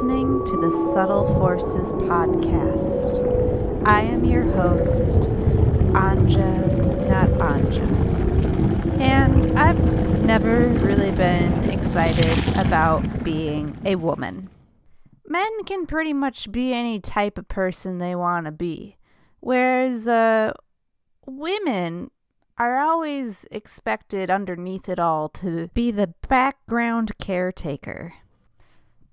listening to the Subtle Forces podcast. I am your host, Anja, not Anja. And I've never really been excited about being a woman. Men can pretty much be any type of person they want to be, whereas women are always expected underneath it all to be the background caretaker.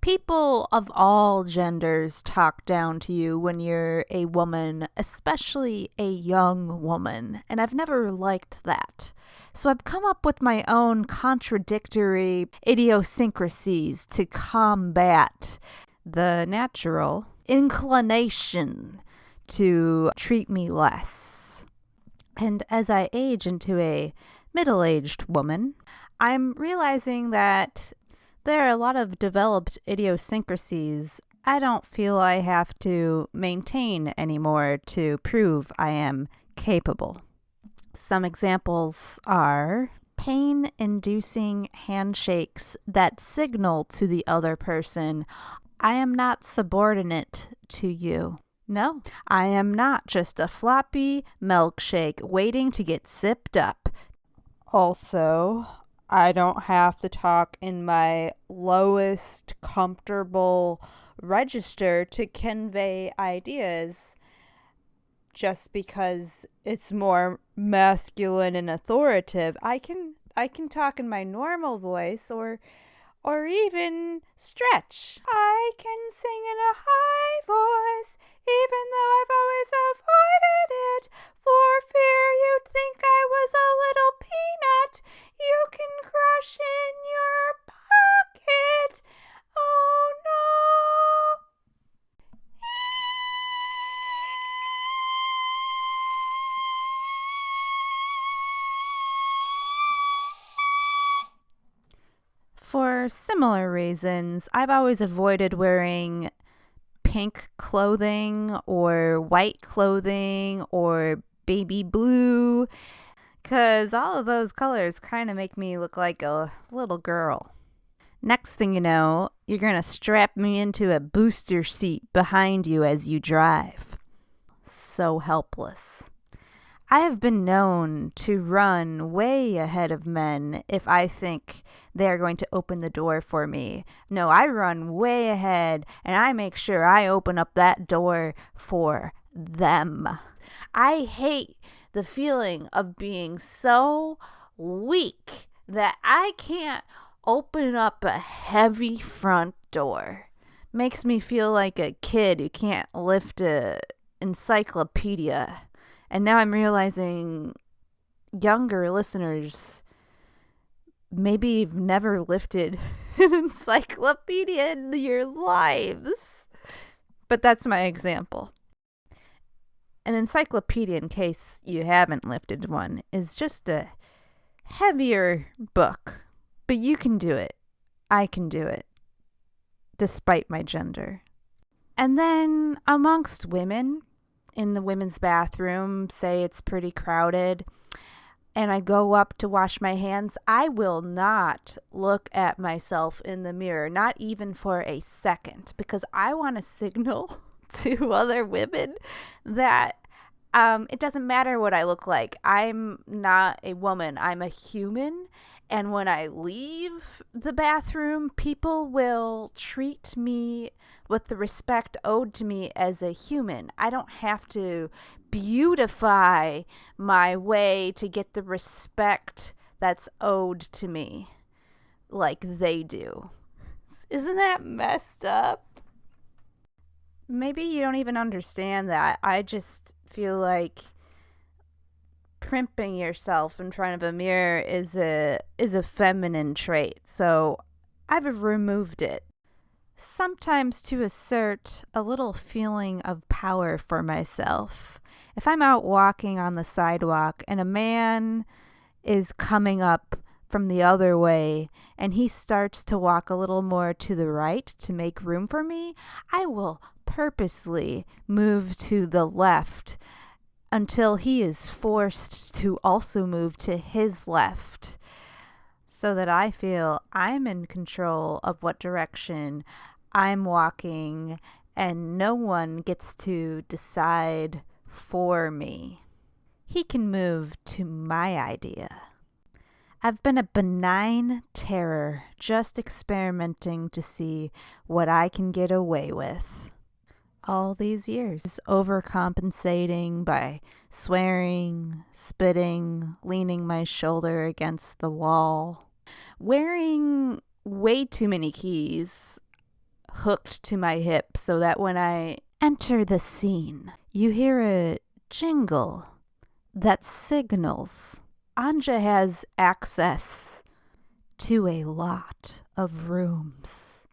People of all genders talk down to you when you're a woman, especially a young woman, and I've never liked that. So I've come up with my own contradictory idiosyncrasies to combat the natural inclination to treat me less. And as I age into a middle-aged woman, I'm realizing that there are a lot of developed idiosyncrasies I don't feel I have to maintain anymore to prove I am capable. Some examples are pain-inducing handshakes that signal to the other person, I am not subordinate to you. No, I am not just a floppy milkshake waiting to get sipped up. Also, I don't have to talk in my lowest comfortable register to convey ideas just because it's more masculine and authoritative. I can talk in my normal voice or even stretch. I can sing in a high voice, even though I've always avoided it, for fear you'd think I was a little peanut you can crush in your pocket. Oh no! For similar reasons, I've always avoided wearing pink clothing or white clothing or baby blue, because all of those colors kind of make me look like a little girl. Next thing you know, you're going to strap me into a booster seat behind you as you drive. So helpless. I have been known to run way ahead of men if I think they're going to open the door for me. No, I run way ahead and I make sure I open up that door for them. I hate the feeling of being so weak that I can't open up a heavy front door. Makes me feel like a kid who can't lift an encyclopedia. And now I'm realizing younger listeners, maybe you've never lifted an encyclopedia in your lives. But that's my example. An encyclopedia, in case you haven't lifted one, is just a heavier book. But you can do it. I can do it. Despite my gender. And then amongst women, in the women's bathroom, say it's pretty crowded, and I go up to wash my hands, I will not look at myself in the mirror, not even for a second, because I want to signal to other women that it doesn't matter what I look like. I'm not a woman. I'm a human. And when I leave the bathroom, people will treat me with the respect owed to me as a human. I don't have to beautify my way to get the respect that's owed to me like they do. Isn't that messed up? Maybe you don't even understand that. I just feel like primping yourself in front of a mirror is a feminine trait, so I've removed it. Sometimes to assert a little feeling of power for myself. If I'm out walking on the sidewalk and a man is coming up from the other way and he starts to walk a little more to the right to make room for me, I will purposely move to the left until he is forced to also move to his left, so that I feel I'm in control of what direction I'm walking and no one gets to decide for me. He can move to my idea. I've been a benign terror, just experimenting to see what I can get away with. All these years, overcompensating by swearing, spitting, leaning my shoulder against the wall, wearing way too many keys hooked to my hip so that when I enter the scene, you hear a jingle that signals Anja has access to a lot of rooms.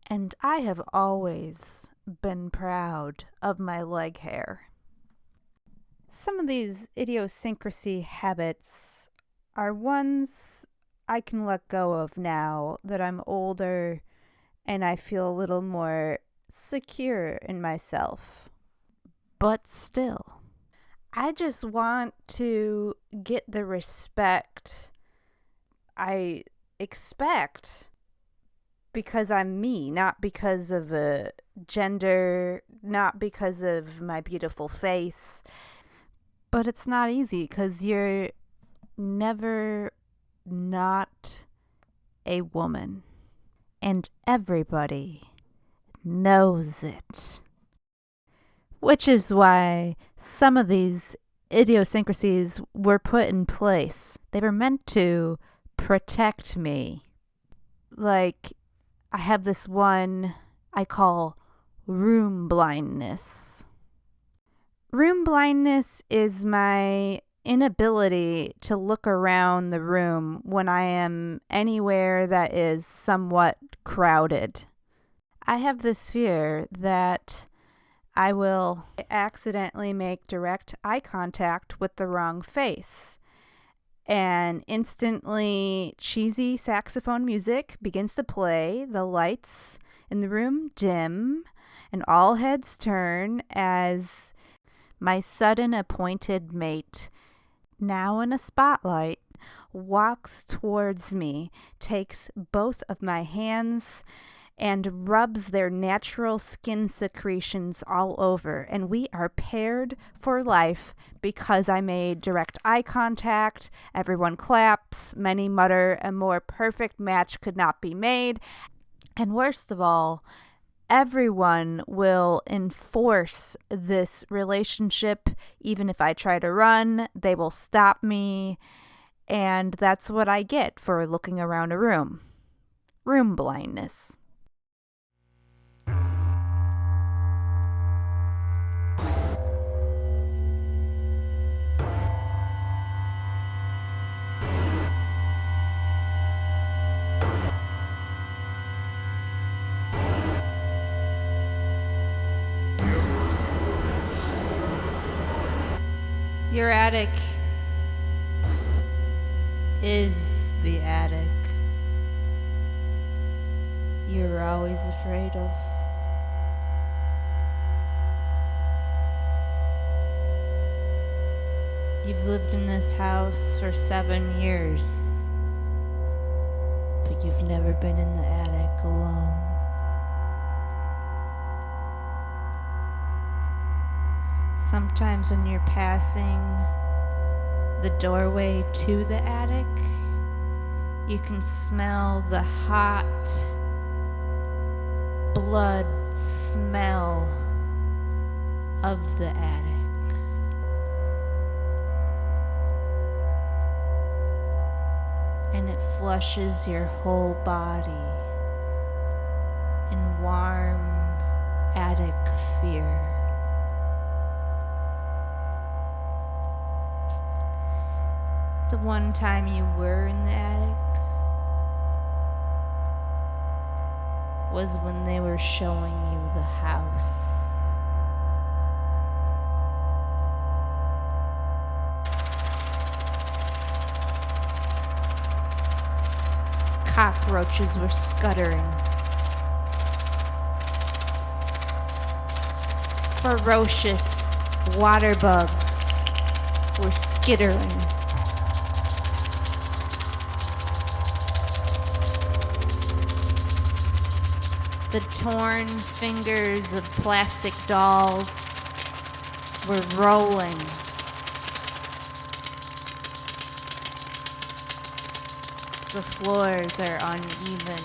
And I have always been proud of my leg hair. Some of these idiosyncrasy habits are ones I can let go of now that I'm older and I feel a little more secure in myself. But still, I just want to get the respect I expect because I'm me, not because of a gender, not because of my beautiful face. But it's not easy because you're never not a woman. And everybody knows it. Which is why some of these idiosyncrasies were put in place. They were meant to protect me. Like, I have this one I call room blindness. Room blindness is my inability to look around the room when I am anywhere that is somewhat crowded. I have this fear that I will accidentally make direct eye contact with the wrong face. And instantly cheesy saxophone music begins to play, the lights in the room dim, and all heads turn as my sudden appointed mate, now in a spotlight, walks towards me, takes both of my hands, and rubs their natural skin secretions all over. And we are paired for life because I made direct eye contact. Everyone claps. Many mutter, a more perfect match could not be made. And worst of all, everyone will enforce this relationship. Even if I try to run, they will stop me. And that's what I get for looking around a room. Room blindness. Your attic is the attic you're always afraid of. You've lived in this house for 7 years, but you've never been in the attic alone. Sometimes when you're passing the doorway to the attic, you can smell the hot blood smell of the attic. And it flushes your whole body in warm attic fear. The one time you were in the attic was when they were showing you the house. Cockroaches were scuttering. Ferocious water bugs were skittering. The torn fingers of plastic dolls were rolling. The floors are uneven.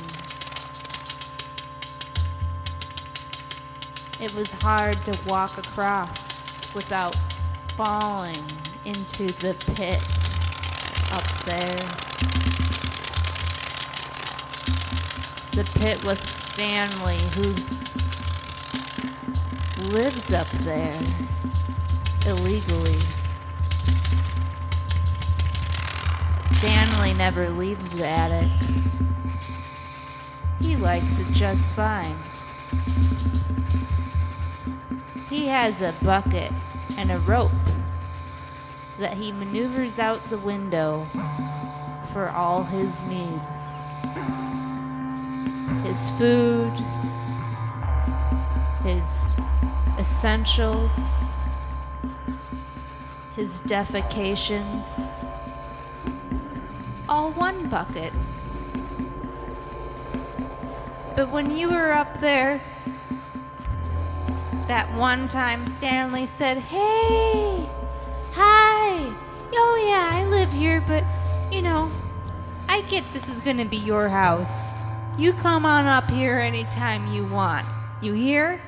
It was hard to walk across without falling into the pit up there. The pit with Stanley, who lives up there illegally. Stanley never leaves the attic. He likes it just fine. He has a bucket and a rope that he maneuvers out the window for all his needs. His food, his essentials, his defecations, all one bucket. But when you were up there, that one time Stanley said, "Hey, hi, oh yeah, I live here, but you know, I get this is gonna be your house. You come on up here anytime you want. You hear?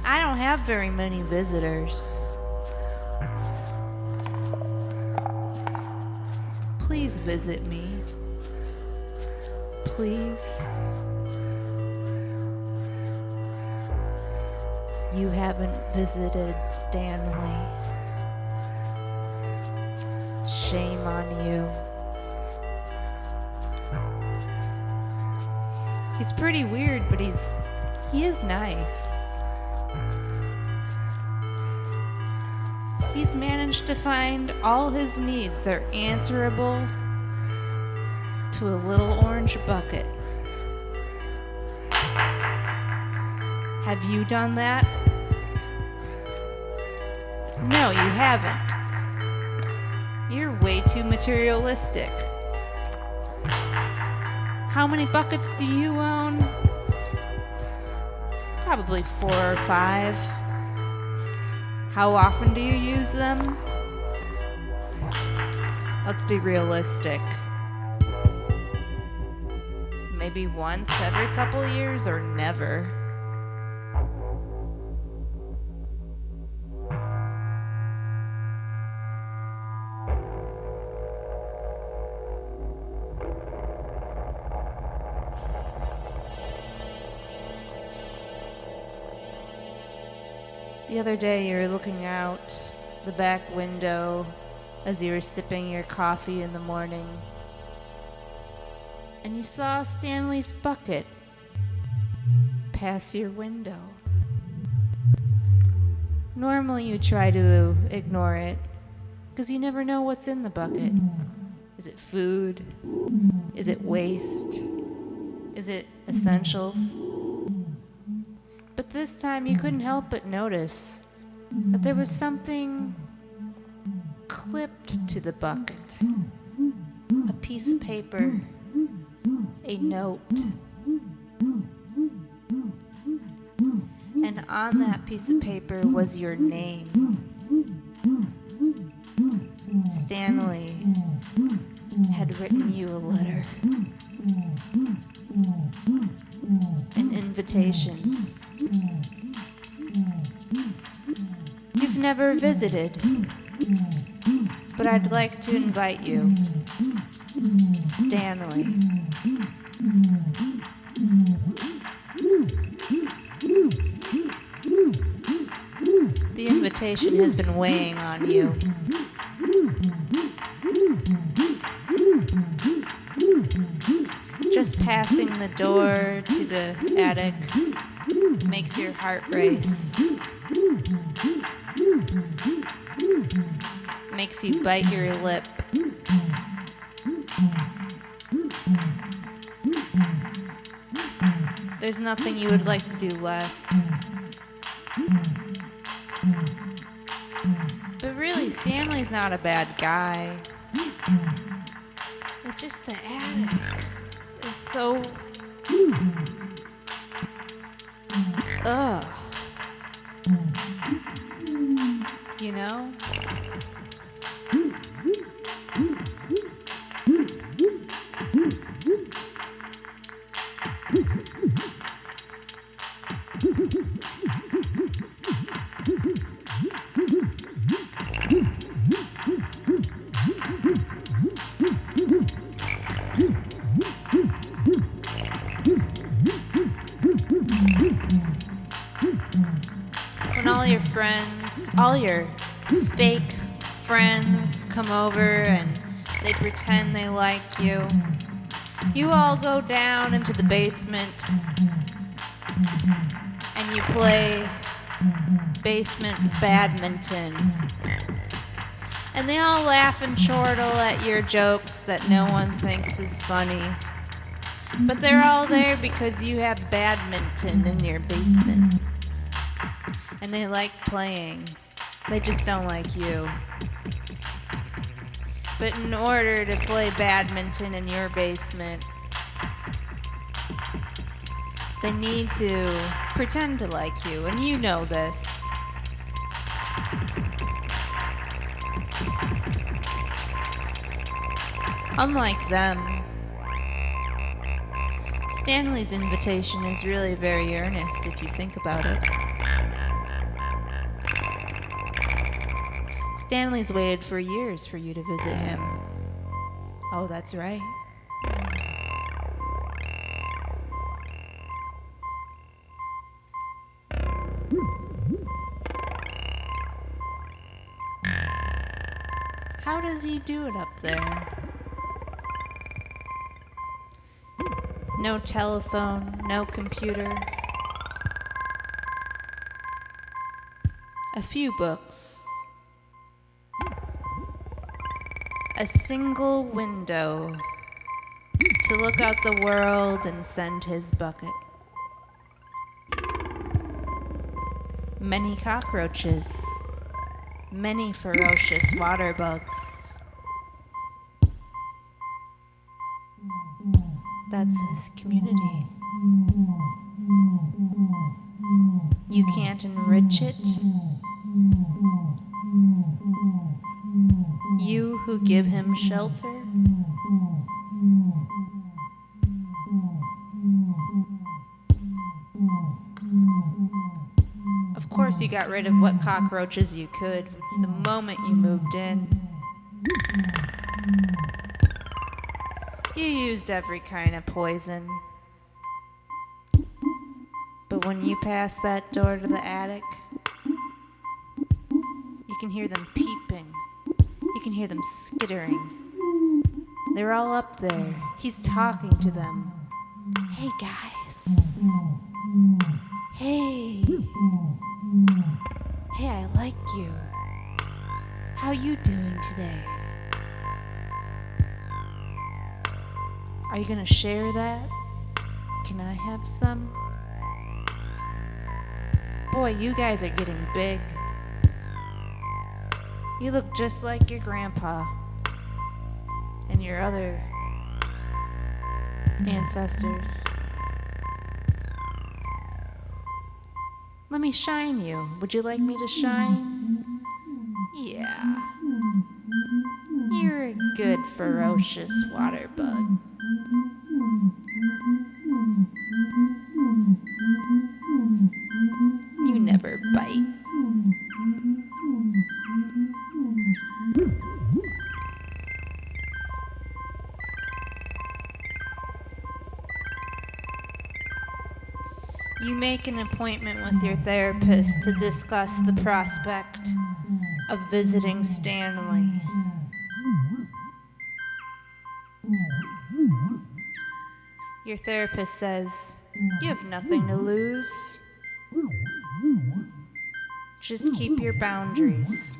I don't have very many visitors. Please visit me. Please." You haven't visited Stanley. Shame on you. He's pretty weird, but he is nice. He's managed to find all his needs are answerable to a little orange bucket. Have you done that? No, you haven't. You're way too materialistic. How many buckets do you own? Probably 4 or 5. How often do you use them? Let's be realistic. Maybe once every couple years or never. The other day you were looking out the back window as you were sipping your coffee in the morning, and you saw Stanley's bucket pass your window. Normally you try to ignore it because you never know what's in the bucket. Is it food? Is it waste? Is it essentials? But this time you couldn't help but notice that there was something clipped to the bucket. A piece of paper, a note. And on that piece of paper was your name. Stanley had written you a letter. An invitation. You've never visited, but I'd like to invite you. Stanley. The invitation has been weighing on you. Just passing the door to the attic makes your heart race. Makes you bite your lip. There's nothing you would like to do less. But really, Stanley's not a bad guy. It's just the attic is so ugh. You know? When all your fake friends come over and they pretend they like you, you all go down into the basement and you play basement badminton. And they all laugh and chortle at your jokes that no one thinks is funny. But they're all there because you have badminton in your basement. And they like playing. They just don't like you. But in order to play badminton in your basement, they need to pretend to like you, and you know this. Unlike them, Stanley's invitation is really very earnest if you think about it. Stanley's waited for years for you to visit him. Oh, that's right. How does he do it up there? No telephone, no computer. A few books. A single window to look out the world and send his bucket. Many cockroaches. Many ferocious water bugs. That's his community. You can't enrich it. You who give him shelter. Of course you got rid of what cockroaches you could the moment you moved in. You used every kind of poison. But when you pass that door to the attic, you can hear them peeping. You can hear them skittering. They're all up there. He's talking to them. Hey, guys. Hey. Hey, I like you. How you doing today? Are you gonna share that? Can I have some? Boy, you guys are getting big. You look just like your grandpa and your other ancestors. Let me shine you. Would you like me to shine? Yeah. You're a good, ferocious water bug. You never bite. You make an appointment with your therapist to discuss the prospect of visiting Stanley. Your therapist says, you have nothing to lose. Just keep your boundaries.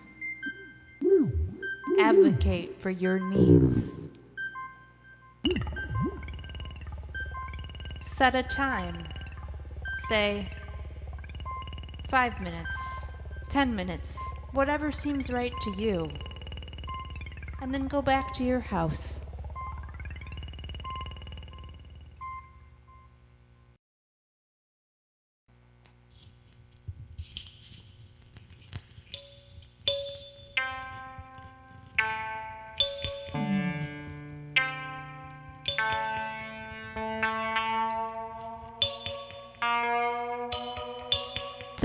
Advocate for your needs. Set a time. Say 5 minutes, 10 minutes, whatever seems right to you. And then go back to your house.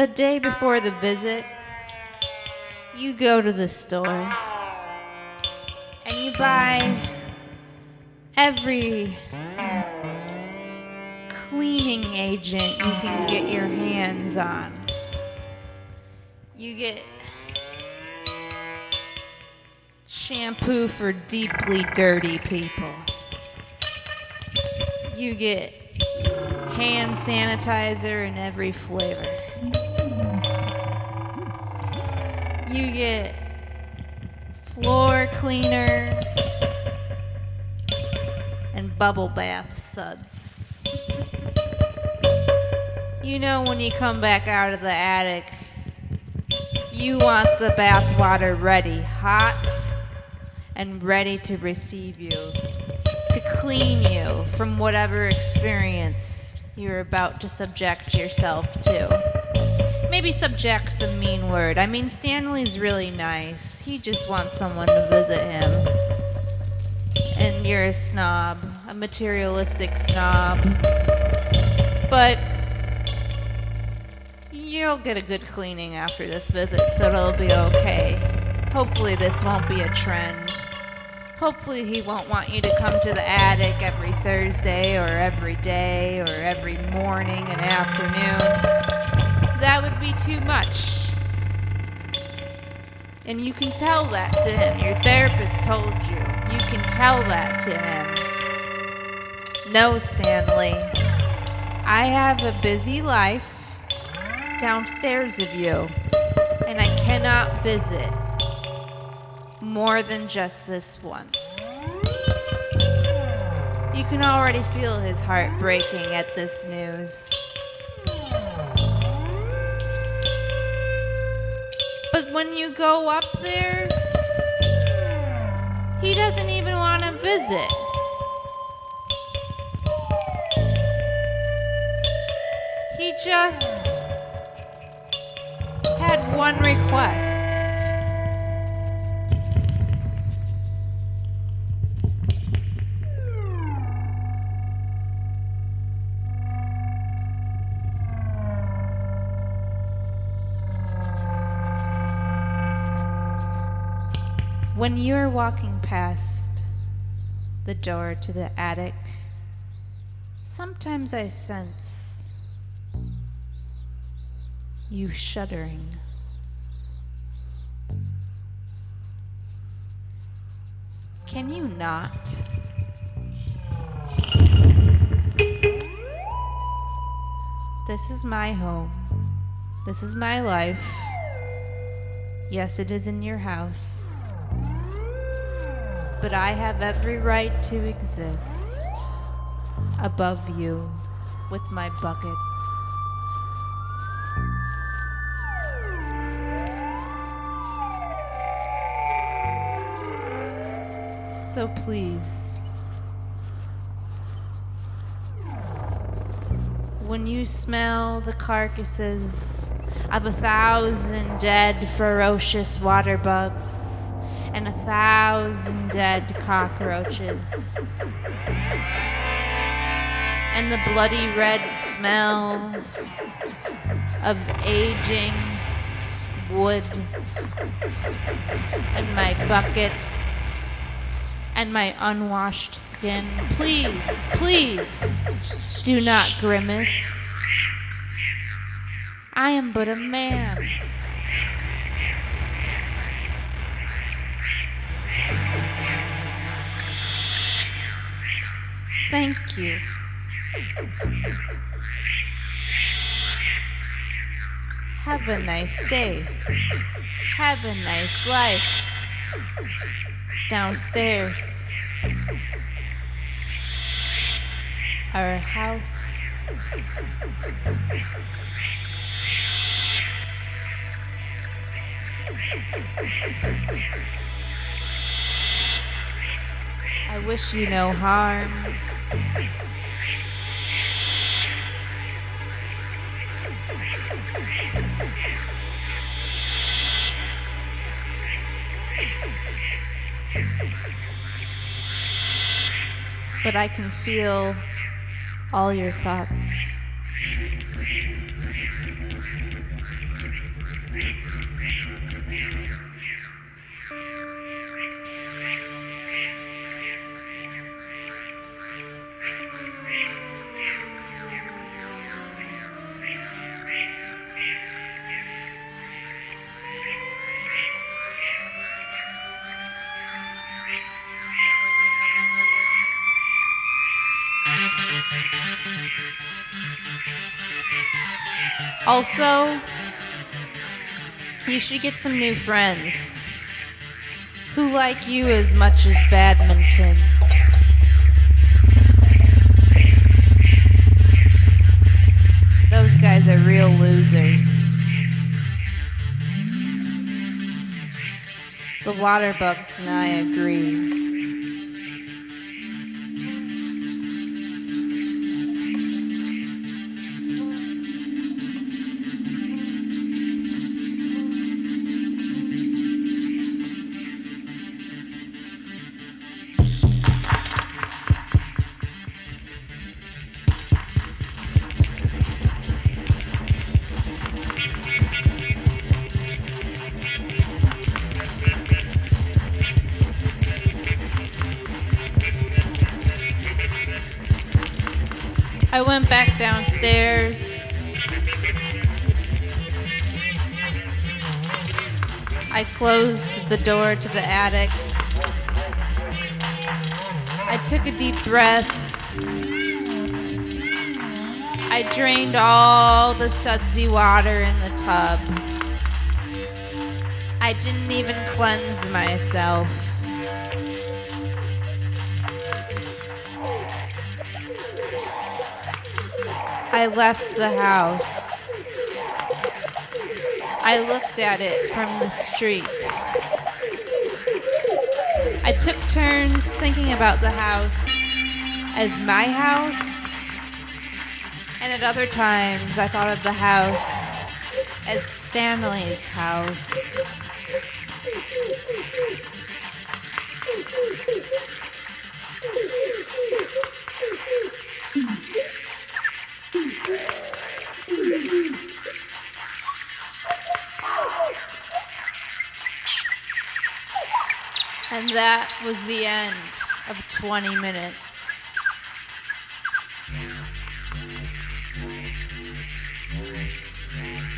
The day before the visit, you go to the store and you buy every cleaning agent you can get your hands on. You get shampoo for deeply dirty people. You get hand sanitizer in every flavor. You get floor cleaner and bubble bath suds. You know when you come back out of the attic, you want the bath water ready, hot and ready to receive you, to clean you from whatever experience you're about to subject yourself to. Maybe subject's a mean word. I mean, Stanley's really nice. He just wants someone to visit him. And you're a snob, a materialistic snob. But you'll get a good cleaning after this visit, so it'll be okay. Hopefully this won't be a trend. Hopefully he won't want you to come to the attic every Thursday or every day or every morning and afternoon. That would be too much. And you can tell that to him. Your therapist told you. You can tell that to him. No, Stanley. I have a busy life downstairs of you, and I cannot visit more than just this once. You can already feel his heart breaking at this news. But when you go up there, he doesn't even want to visit. He just had one request. When you're walking past the door to the attic, sometimes I sense you shuddering. Can you not? This is my home. This is my life. Yes, it is in your house. But I have every right to exist above you with my bucket. So please, when you smell the carcasses of 1,000 dead ferocious water bugs and 1,000 dead cockroaches, and the bloody red smell of aging wood, and my bucket, and my unwashed skin, please, do not grimace. I am but a man. Thank you. Have a nice day. Have a nice life. Downstairs. Our house. I wish you no harm. But I can feel all your thoughts. Also, you should get some new friends who like you as much as badminton. Those guys are real losers. The water bugs and I agree. I went back downstairs. I closed the door to the attic. I took a deep breath. I drained all the sudsy water in the tub. I didn't even cleanse myself. I left the house. I looked at it from the street. I took turns thinking about the house as my house, and at other times I thought of the house as Stanley's house. And that was the end of 20 minutes.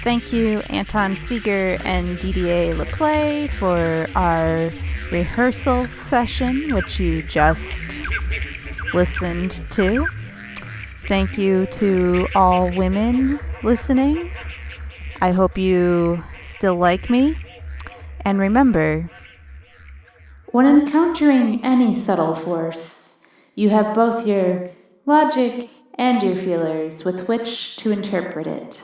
Thank you, Anton Seeger and Didier Leplay, for our rehearsal session, which you just listened to. Thank you to all women listening. I hope you still like me. And remember, when encountering any subtle force, you have both your logic and your feelers with which to interpret it.